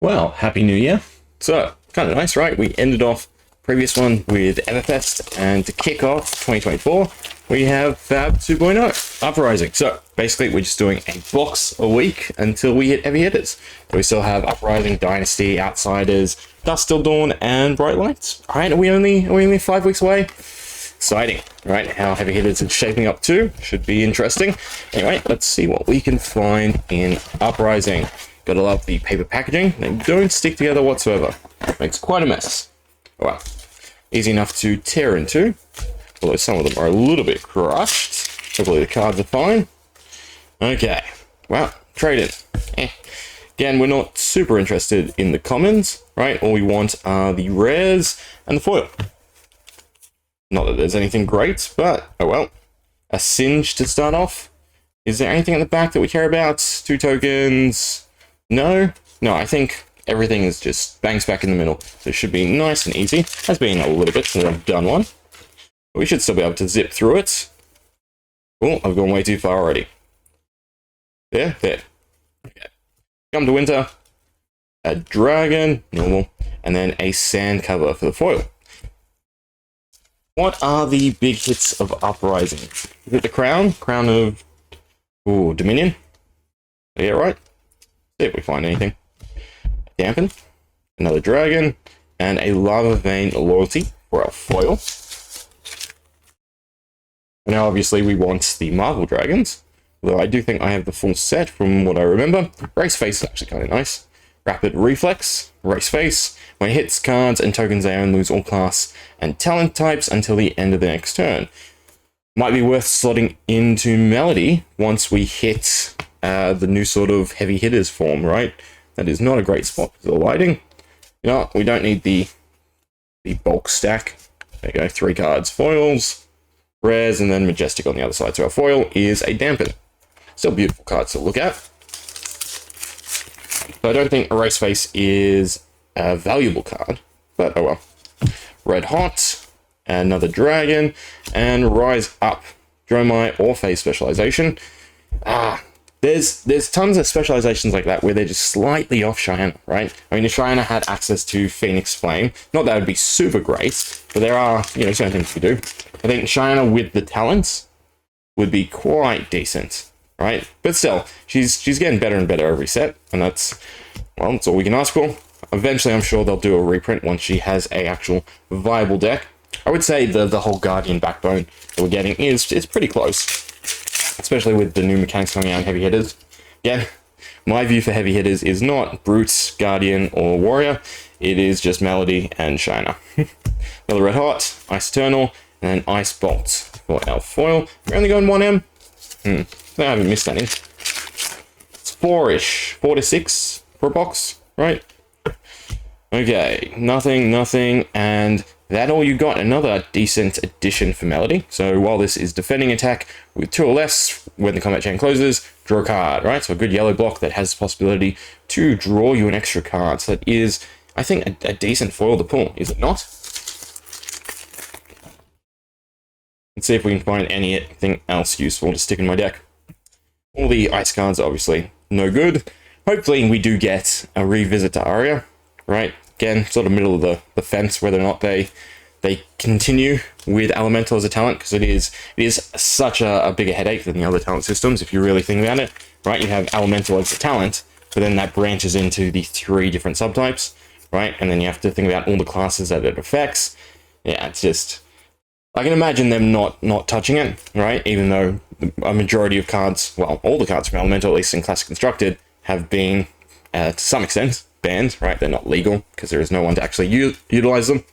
Well, Happy New Year. So, kind of nice, right? We ended off previous one with Everfest, and to kick off 2024, we have Fab 2.0, Uprising. So, basically, we're just doing a box a week until we hit heavy hitters. So we still have Uprising, Dynasty, Outsiders, Dusk Till Dawn, and Bright Lights. All right, are we only 5 weeks away? Exciting, right? How heavy hitters are shaping up too. Should be interesting. Anyway, let's see what we can find in Uprising. Gotta love the paper packaging. They don't stick together whatsoever. Makes quite a mess. Well, easy enough to tear into, although some of them are a little bit crushed. Hopefully the cards are fine. Okay, well, trade in. Again, we're not super interested in the commons, right? All we want are the rares and the foil. Not that there's anything great, but oh well. A Singe to start off. Is there anything at the back that we care about? 2 tokens. No, I think everything is just bangs back in the middle. So it should be nice and easy. Has been a little bit since I've done one. But we should still be able to zip through it. Oh, I've gone way too far already. There. Okay. Come to winter. A dragon, normal. And then a sand cover for the foil. What are the big hits of Uprising? Is it the crown? Crown of... Ooh, Dominion? Yeah, right. See if we find anything. Dampen, another dragon, and a Lava Vein Loyalty for our foil. Now, obviously, we want the Marvel Dragons, although I do think I have the full set from what I remember. Race Face is actually kind of nice. Rapid Reflex, Race Face. When it hits cards and tokens, they own lose all class and talent types until the end of the next turn. Might be worth slotting into Melody once we hit the new sort of heavy hitters form, right? That is not a great spot for the lighting. You know, we don't need the bulk stack. There you go, 3 cards, foils, rares, and then Majestic on the other side. So our foil is a Dampen. Still beautiful cards to look at. But I don't think Erase Face is a valuable card, but oh well. Red Hot, another dragon, and Rise Up. Dromai or Phase Specialization. There's tons of specializations like that where they're just slightly off Cheyenne, right? I mean, if Cheyenne had access to Phoenix Flame, not that would be super great, but there are, certain things we do. I think Cheyenne with the talents would be quite decent, right? But still, she's getting better and better every set, and that's all we can ask for. Eventually, I'm sure they'll do a reprint once she has a actual viable deck. I would say the whole Guardian backbone that we're getting is pretty close. Especially with the new mechanics coming out in heavy hitters. Again, my view for heavy hitters is not Brute, Guardian, or Warrior. It is just Melody and Shiner. Another Red Hot, Ice Eternal, and then Ice Bolt for our foil. We're only going 1M. I haven't missed any. It's 4-ish. 4 to 6 for a box, right? Okay, nothing, and that all you got. Another decent addition for Melody. So while this is defending attack with 2 or less, when the combat chain closes, draw a card, right? So a good yellow block that has the possibility to draw you an extra card. So that is, I think, a decent foil to pull, is it not? Let's see if we can find anything else useful to stick in my deck. All the ice cards are obviously no good. Hopefully we do get a revisit to Aria, right? Again, sort of middle of the fence, whether or not they continue with Elemental as a talent, because it is such a bigger headache than the other talent systems, if you really think about it, right? You have Elemental as a talent, but then that branches into the 3 different subtypes, right? And then you have to think about all the classes that it affects. Yeah, it's just... I can imagine them not touching it, right? Even though a majority of cards, well, all the cards from Elemental, at least in Classic Constructed, have been, to some extent, banned, right? They're not legal because there is no one to actually utilize them,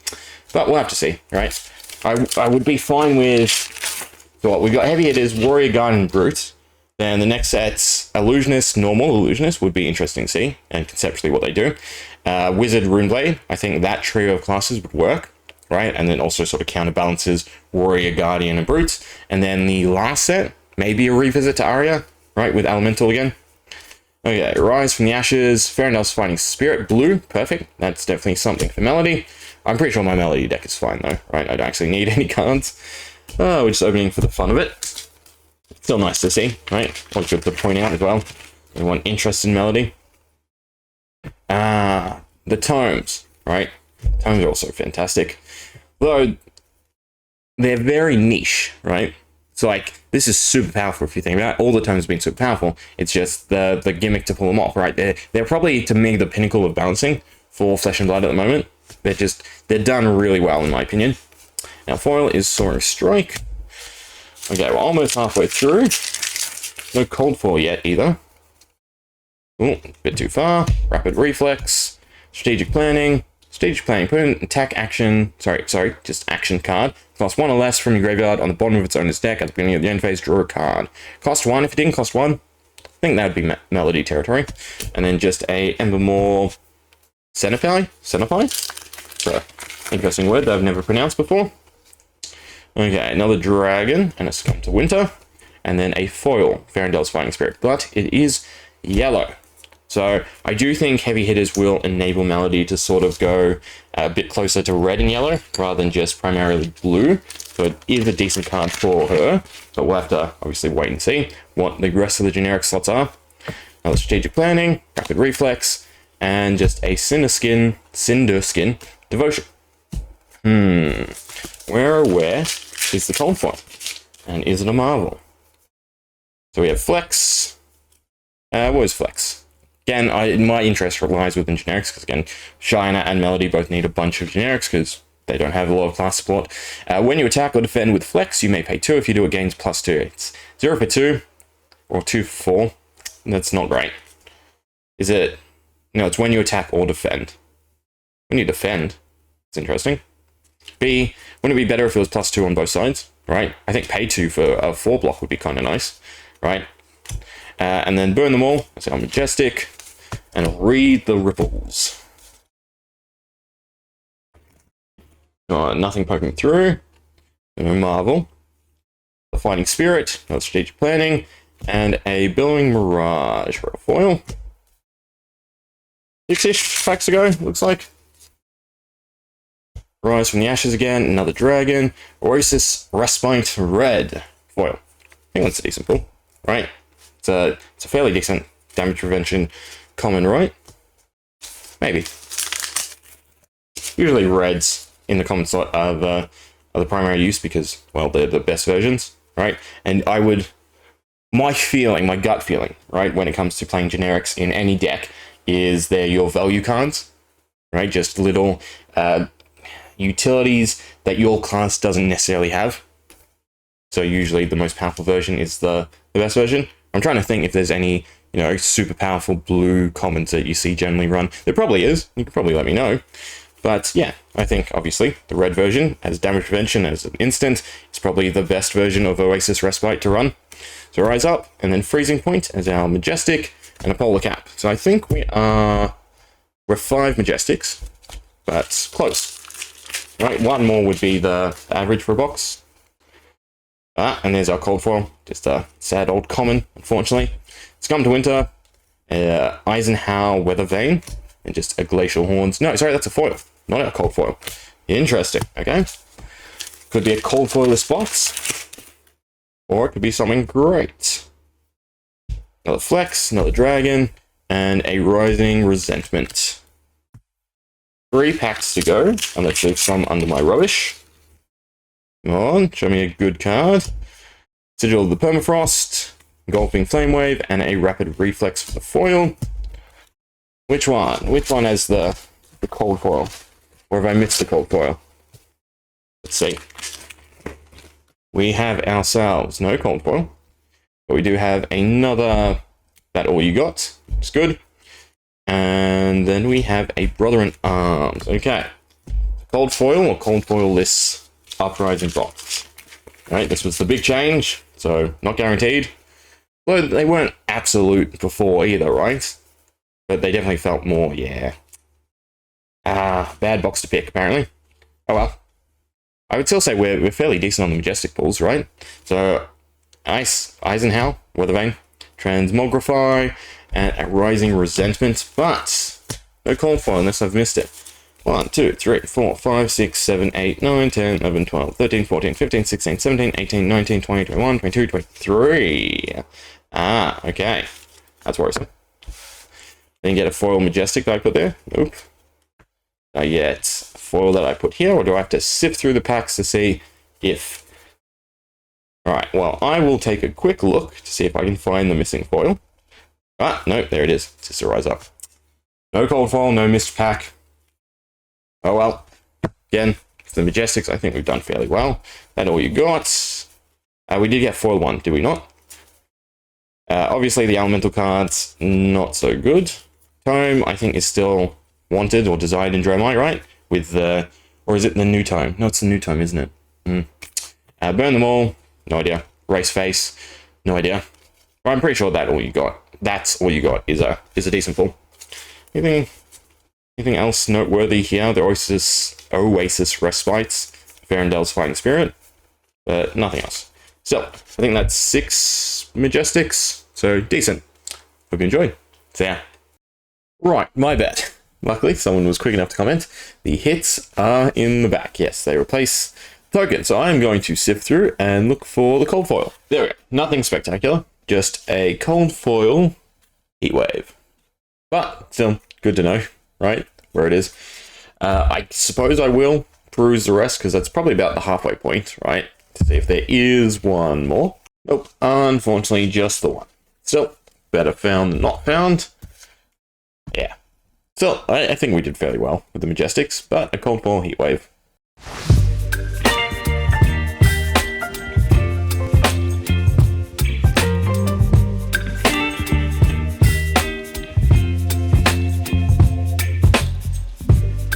but we'll have to see, right? I would be fine with, so what, we got heavy hitters, Warrior, Guardian, and Brute. Then the next set's Illusionist, normal Illusionist would be interesting to see, and conceptually what they do. Wizard, Runeblade, I think that trio of classes would work, right? And then also sort of counterbalances Warrior, Guardian, and Brute. And then the last set, maybe a revisit to Aria, right? With Elemental again. Okay, Rise from the Ashes, Farindel's Fighting Spirit, blue, perfect. That's definitely something for Melody. I'm pretty sure my Melody deck is fine though, right? I don't actually need any cards. We're just opening for the fun of it. Still nice to see, right? Always good to point out as well. Anyone interested in Melody? The tomes, right? Tomes are also fantastic. Though, they're very niche, right? So, like, this is super powerful if you think about it. All the tomes have been super powerful. It's just the gimmick to pull them off, right? They're probably, to me, the pinnacle of balancing for Flesh and Blood at the moment. They're done really well, in my opinion. Now, foil is Soaring Strike. Okay, we're almost halfway through. No cold foil yet, either. Ooh, a bit too far. Rapid Reflex. Strategic Planning. Strategic Planning. Put an attack action... Sorry, just action card. Cost 1 or less from your graveyard on the bottom of its owner's deck. At the beginning of the end phase, draw a card. Cost 1. If it didn't cost 1, I think that would be Melody territory. And then just a Embermaw Centipede? It's an interesting word that I've never pronounced before. Okay, another dragon, and it's come to winter. And then a foil, Farendel's Fighting Spirit. But it is yellow. So I do think heavy hitters will enable Melody to sort of go a bit closer to red and yellow rather than just primarily blue. So it is a decent card for her, but we'll have to obviously wait and see what the rest of the generic slots are. Another Strategic Planning, Rapid Reflex, and just a Cinder Skin Devotion. Where is the cold foil? And is it a Marvel? So we have Flex. What is Flex? Again, my interest lies within generics, because again, Shiner and Melody both need a bunch of generics, because they don't have a lot of class support. When you attack or defend with Flex, you may pay 2. If you do, it gains +2. It's 0 for 2, or 2 for 4. That's not great. Is it? No, it's when you attack or defend. When you defend, it's interesting. B, wouldn't it be better if it was +2 on both sides, right? I think pay 2 for a 4 block would be kind of nice, right? And then burn them all. So I'm Majestic. And read the ripples. Nothing poking through. No Marvel. The Fighting Spirit. No Strategic Planning. And a Billowing Mirage for a foil. 6-ish packs ago, looks like. Rise from the Ashes again. Another Dragon. Oasis Respite Red. Foil. I think that's a decent pull, right? It's a fairly decent damage prevention common, right? Maybe. Usually reds in the common slot are the primary use because, well, they're the best versions, right? And my gut feeling, right, when it comes to playing generics in any deck is they're your value cards, right? Just little utilities that your class doesn't necessarily have. So usually the most powerful version is the best version. I'm trying to think if there's any, super powerful blue commons that you see generally run. There probably is. You can probably let me know. But yeah, I think obviously the red version as damage prevention as an instant is probably the best version of Oasis Respite to run. So Rise Up, and then Freezing Point as our Majestic, and a Polar Cap. So I think we're 5 Majestics, but close. Right, one more would be the average for a box. And there's our cold foil, just a sad old common, unfortunately. It's come to winter, Eisenhower Weather Vane, and just a Glacial Horns. No, sorry, that's a foil, not our cold foil. Interesting, okay? Could be a cold foilless box, or it could be something great. Another Flex, another Dragon, and a Rising Resentment. 3 packs to go, and let's leave some under my rubbish. Come on, show me a good card. Sigil of the Permafrost, Engulfing Flame Wave, and a Rapid Reflex for the foil. Which one? Which one has the cold foil? Or have I missed the cold foil? Let's see. We have ourselves no cold foil, but we do have another That All You Got, which is good. And then we have a Brother in Arms. Okay. Cold foil or cold foil-less Uprising box. Right, this was the big change, so not guaranteed. Well, they weren't absolute before either, right? But they definitely felt more, yeah. Bad box to pick, apparently. Oh well. I would still say we're fairly decent on the Majestic pulls, right? So, Eisenhower, Weathervane, Transmogrify, and a Rising Resentment, but no cold foil unless I've missed it. 1, 2, 3, 4, 5, 6, 7, 8, 9, 10, 11, 12, 13, 14, 15, 16, 17, 18, 19, 20, 21, 22, 23. Okay. That's worrisome. Didn't get a foil majestic that I put there. Nope. I get a foil that I put here, or do I have to sift through the packs to see if... Alright, well, I will take a quick look to see if I can find the missing foil. Ah, nope, there it is. It's just a rise up. No cold foil, no missed pack. Oh well. Again, for the Majestics, I think we've done fairly well. That's all you got. We did get foil one, did we not? Obviously, the elemental cards, not so good. Tome, I think, is still wanted or desired in Dromite, right? With the... Or is it the new Tome? No, it's the new Tome, isn't it? Burn them all. No idea. Race face. No idea. But I'm pretty sure that's all you got. That's all you got is a decent pull. Anything else noteworthy here? The Oasis Respites. Farendel's Fighting Spirit. But nothing else. So, I think that's 6 Majestics. So, decent. Hope you enjoyed. So, yeah. Right, my bad. Luckily, someone was quick enough to comment. The hits are in the back. Yes, they replace token. So I am going to sift through and look for the cold foil. There we go. Nothing spectacular. Just a cold foil heatwave. But still, good to know, right? Where it is. I suppose I will peruse the rest because that's probably about the halfway point, right? To see if there is one more. Nope. Unfortunately, just the one. Still, better found than not found. Yeah. Still, I think we did fairly well with the Majestics, but a cold foil heatwave.